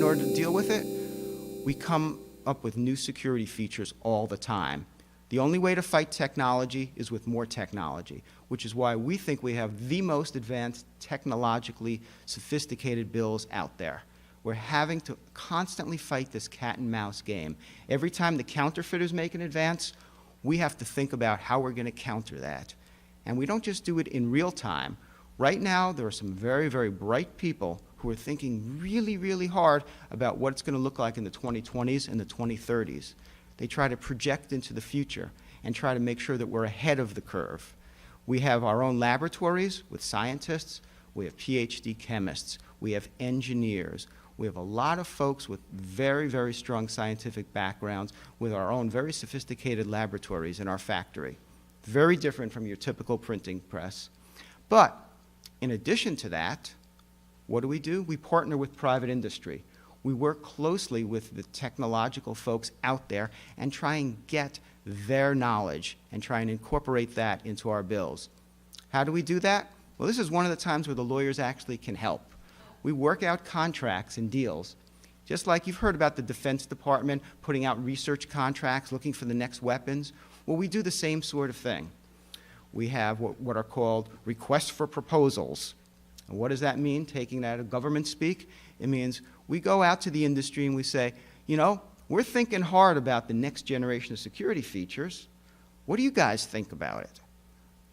order to deal with it, we come up with new security features all the time. The only way to fight technology is with more technology, which is why we think we have the most advanced, technologically sophisticated bills out there. We're having to constantly fight this cat and mouse game. Every time the counterfeiters make an advance, we have to think about how we're going to counter that. And we don't just do it in real time. Right now, there are some very, very bright people who are thinking really, really hard about what it's going to look like in the 2020s and the 2030s. They try to project into the future and try to make sure that we're ahead of the curve. We have our own laboratories with scientists. We have PhD chemists. We have engineers. We have a lot of folks with very, very strong scientific backgrounds with our own very sophisticated laboratories in our factory. Very different from your typical printing press. But in addition to that, what do? We partner with private industry. We work closely with the technological folks out there and try and get their knowledge and try and incorporate that into our bills. How do we do that? Well, this is one of the times where the lawyers actually can help. We work out contracts and deals. Just like you've heard about the Defense Department putting out research contracts, looking for the next weapons. Well, we do the same sort of thing. We have what are called requests for proposals. And what does that mean, taking that out of government speak? It means we go out to the industry and we say, you know, we're thinking hard about the next generation of security features. What do you guys think about it?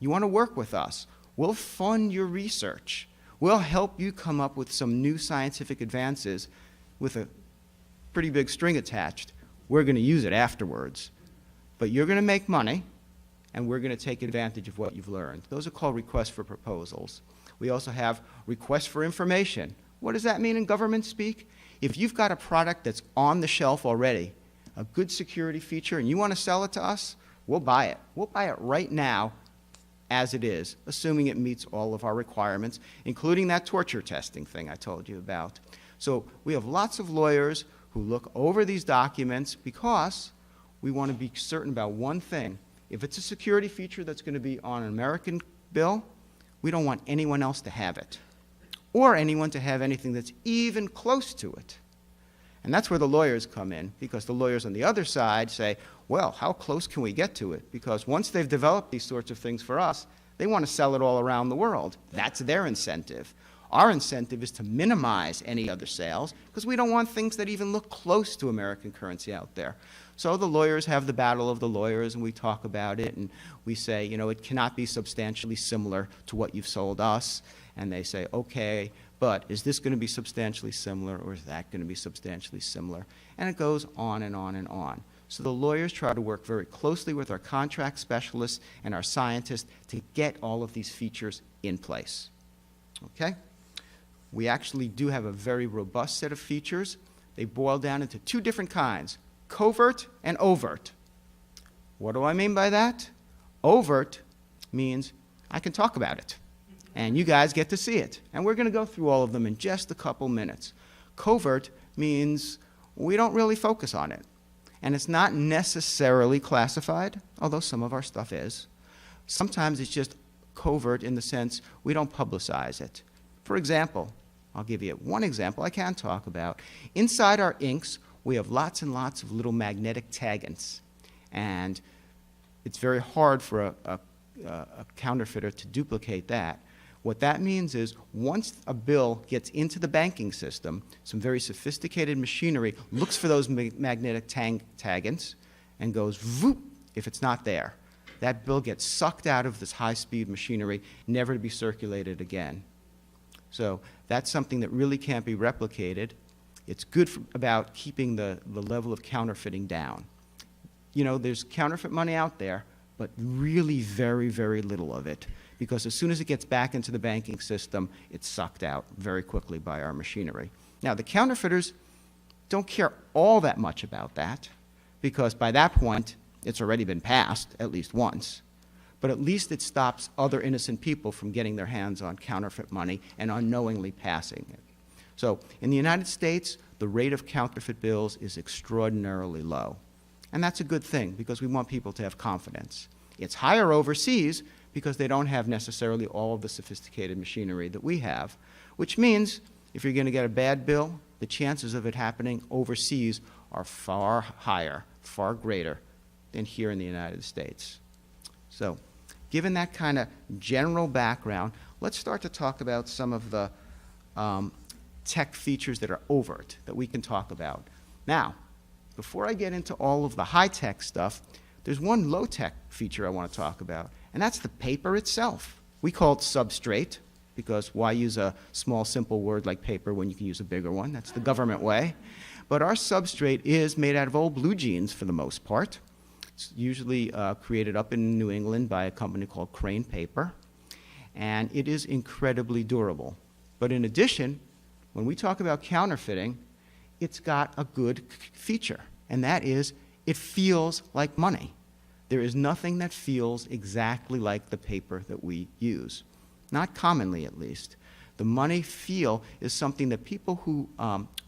You want to work with us? We'll fund your research. We'll help you come up with some new scientific advances with a pretty big string attached. We're going to use it afterwards. But you're going to make money, and we're going to take advantage of what you've learned. Those are called requests for proposals. We also have requests for information. What does that mean in government speak? If you've got a product that's on the shelf already, a good security feature, and you want to sell it to us, we'll buy it. We'll buy it right now as it is, assuming it meets all of our requirements, including that torture testing thing I told you about. So we have lots of lawyers who look over these documents because we want to be certain about one thing. If it's a security feature that's going to be on an American bill, we don't want anyone else to have it, or anyone to have anything that's even close to it. And that's where the lawyers come in, because the lawyers on the other side say, well, how close can we get to it? Because once they've developed these sorts of things for us, they want to sell it all around the world. That's their incentive. Our incentive is to minimize any other sales, because we don't want things that even look close to American currency out there. So the lawyers have the battle of the lawyers, and we talk about it, and we say, you know, it cannot be substantially similar to what you've sold us. And they say, okay, but is this going to be substantially similar, or is that going to be substantially similar? And it goes on and on and on. So the lawyers try to work very closely with our contract specialists and our scientists to get all of these features in place. Okay? We actually do have a very robust set of features. They boil down into two different kinds, covert and overt. What do I mean by that? Overt means I can talk about it, and you guys get to see it. And we're going to go through all of them in just a couple minutes. Covert means we don't really focus on it. And it's not necessarily classified, although some of our stuff is. Sometimes it's just covert in the sense we don't publicize it. For example, I'll give you one example I can talk about. Inside our inks, we have lots and lots of little magnetic taggants. And it's very hard for a counterfeiter to duplicate that. What that means is once a bill gets into the banking system, some very sophisticated machinery looks for those magnetic taggants and goes, voop, if it's not there. That bill gets sucked out of this high-speed machinery, never to be circulated again. So that's something that really can't be replicated. It's good about keeping the level of counterfeiting down. You know, there's counterfeit money out there, but really very, very little of it, because as soon as it gets back into the banking system, it's sucked out very quickly by our machinery. Now, the counterfeiters don't care all that much about that, because by that point, it's already been passed at least once. But at least it stops other innocent people from getting their hands on counterfeit money and unknowingly passing it. So in the United States, the rate of counterfeit bills is extraordinarily low. And that's a good thing, because we want people to have confidence. It's higher overseas because they don't have necessarily all of the sophisticated machinery that we have, which means if you're going to get a bad bill, the chances of it happening overseas are far higher, far greater than here in the United States. So, given that kind of general background, let's start to talk about some of the tech features that are overt that we can talk about. Now, before I get into all of the high-tech stuff, there's one low-tech feature I want to talk about, and that's the paper itself. We call it substrate, because why use a small, simple word like paper when you can use a bigger one? That's the government way. But our substrate is made out of old blue jeans for the most part. It's usually created up in New England by a company called Crane Paper, and it is incredibly durable. But in addition, when we talk about counterfeiting, it's got a good feature, and that is it feels like money. There is nothing that feels exactly like the paper that we use, not commonly at least. The money feel is something that people who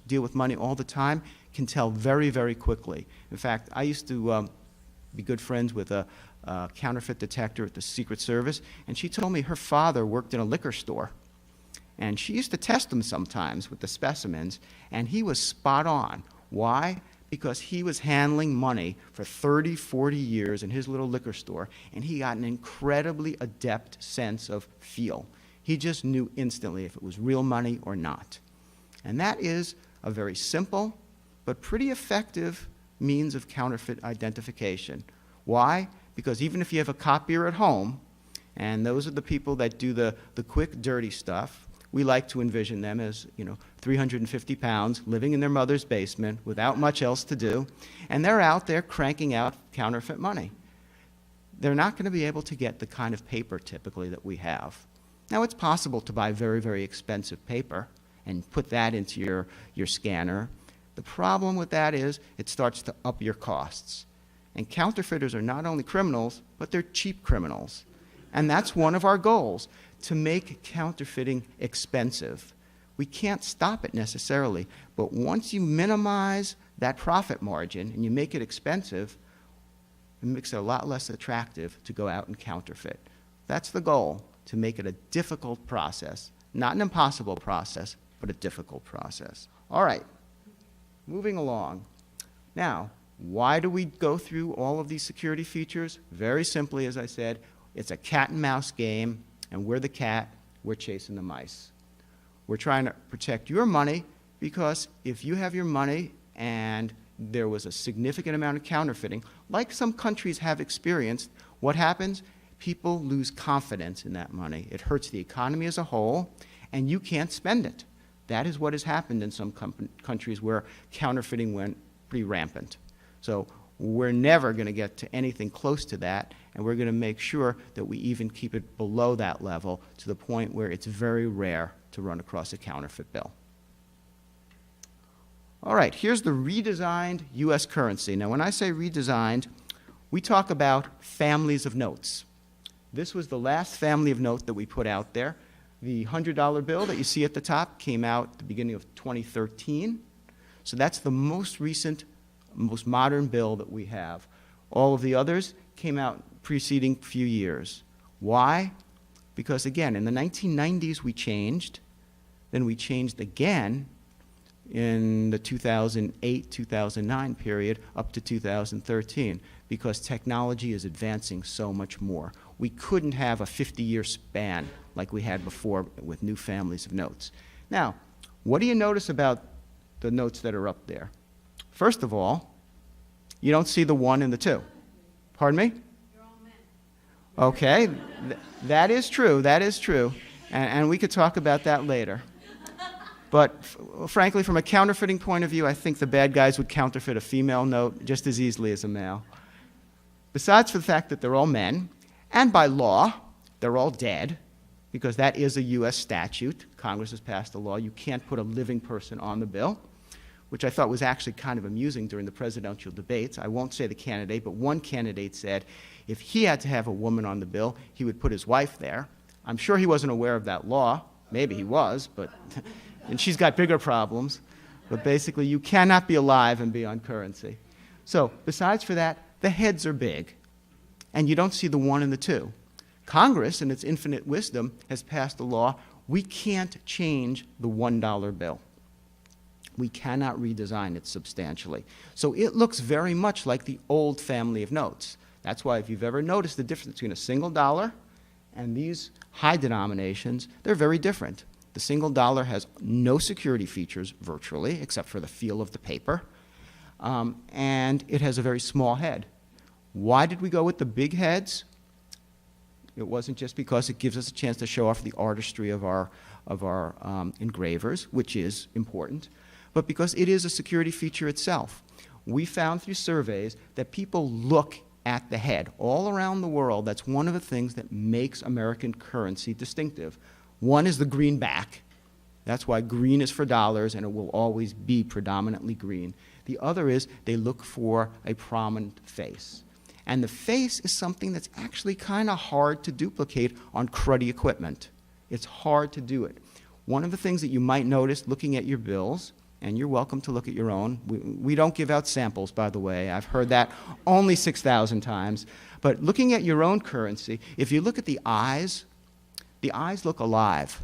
deal with money all the time can tell very, very quickly. In fact, I used to be good friends with a counterfeit detector at the Secret Service, and she told me her father worked in a liquor store. And she used to test them sometimes with the specimens, and he was spot on. Why? Because he was handling money for 30, 40 years in his little liquor store, and he got an incredibly adept sense of feel. He just knew instantly if it was real money or not. And that is a very simple but pretty effective means of counterfeit identification. Why? Because even if you have a copier at home, and those are the people that do the quick, dirty stuff, we like to envision them as, 350 pounds, living in their mother's basement without much else to do, and they're out there cranking out counterfeit money. They're not going to be able to get the kind of paper typically that we have. Now, it's possible to buy very, very expensive paper and put that into your scanner. The problem with that is it starts to up your costs. And counterfeiters are not only criminals, but they're cheap criminals. And that's one of our goals, to make counterfeiting expensive. We can't stop it necessarily, but once you minimize that profit margin and you make it expensive, it makes it a lot less attractive to go out and counterfeit. That's the goal, to make it a difficult process. Not an impossible process, but a difficult process. All right, moving along. Now, why do we go through all of these security features? Very simply, as I said, it's a cat and mouse game, and we're the cat, we're chasing the mice. We're trying to protect your money, because if you have your money and there was a significant amount of counterfeiting, like some countries have experienced, what happens? People lose confidence in that money. It hurts the economy as a whole, and you can't spend it. That is what has happened in some countries where counterfeiting went pretty rampant. So we're never going to get to anything close to that, and we're going to make sure that we even keep it below that level to the point where it's very rare to run across a counterfeit bill. All right, here's the redesigned US currency. Now, when I say redesigned, we talk about families of notes. This was the last family of note that we put out there. The $100 bill that you see at the top came out at the beginning of 2013. So that's the most recent, most modern bill that we have. All of the others came out preceding few years. Why? Because again, in the 1990s we changed, then we changed again in the 2008-2009 period up to 2013, because technology is advancing so much more. We couldn't have a 50-year span like we had before with new families of notes. Now, what do you notice about the notes that are up there? First of all, you don't see the 1 and the 2. Pardon me? You're all men. Okay, that is true, that is true. And we could talk about that later. But frankly, from a counterfeiting point of view, I think the bad guys would counterfeit a female note just as easily as a male. Besides for the fact that they're all men, and by law, they're all dead, because that is a US statute. Congress has passed a law. You can't put a living person on the bill, which I thought was actually kind of amusing during the presidential debates. I won't say the candidate, but one candidate said if he had to have a woman on the bill, he would put his wife there. I'm sure he wasn't aware of that law. Maybe he was, but and she's got bigger problems. But basically, you cannot be alive and be on currency. So besides for that, the heads are big, and you don't see the 1 and the 2. Congress, in its infinite wisdom, has passed a law. We can't change the $1 bill. We cannot redesign it substantially. So it looks very much like the old family of notes. That's why if you've ever noticed the difference between a single dollar and these high denominations, they're very different. The single dollar has no security features virtually, except for the feel of the paper, and it has a very small head. Why did we go with the big heads? It wasn't just because it gives us a chance to show off the artistry of our engravers, which is important, but because it is a security feature itself. We found through surveys that people look at the head. All around the world, that's one of the things that makes American currency distinctive. One is the green back. That's why green is for dollars, and it will always be predominantly green. The other is they look for a prominent face. And the face is something that's actually kind of hard to duplicate on cruddy equipment. It's hard to do it. One of the things that you might notice looking at your bills, and you're welcome to look at your own. We don't give out samples, by the way. I've heard that only 6,000 times. But looking at your own currency, if you look at the eyes look alive.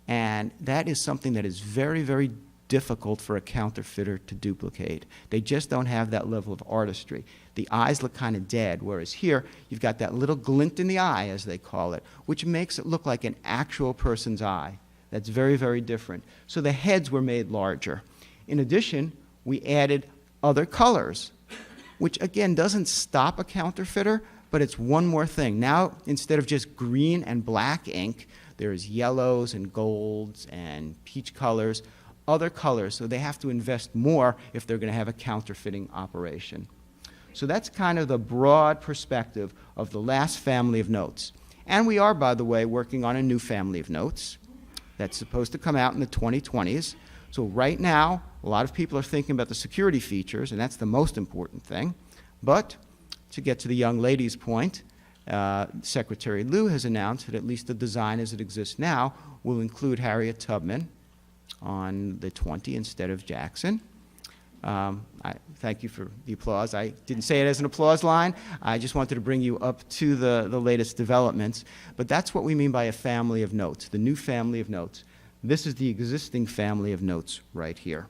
And that is something that is very, very difficult for a counterfeiter to duplicate. They just don't have that level of artistry. The eyes look kind of dead, whereas here you've got that little glint in the eye, as they call it, which makes it look like an actual person's eye. That's very, very different. So the heads were made larger. In addition, we added other colors, which again doesn't stop a counterfeiter, but it's one more thing. Now, instead of just green and black ink, there's yellows and golds and peach colors, other colors, so they have to invest more if they're going to have a counterfeiting operation. So that's kind of the broad perspective of the last family of notes. And we are, by the way, working on a new family of notes that's supposed to come out in the 2020s. So right now, a lot of people are thinking about the security features, and that's the most important thing. But to get to the young lady's point, Secretary Liu has announced that at least the design as it exists now will include Harriet Tubman on the 20 instead of Jackson. I thank you for the applause. I didn't say it as an applause line. I just wanted to bring you up to the latest developments. But that's what we mean by a family of notes, the new family of notes. This is the existing family of notes right here.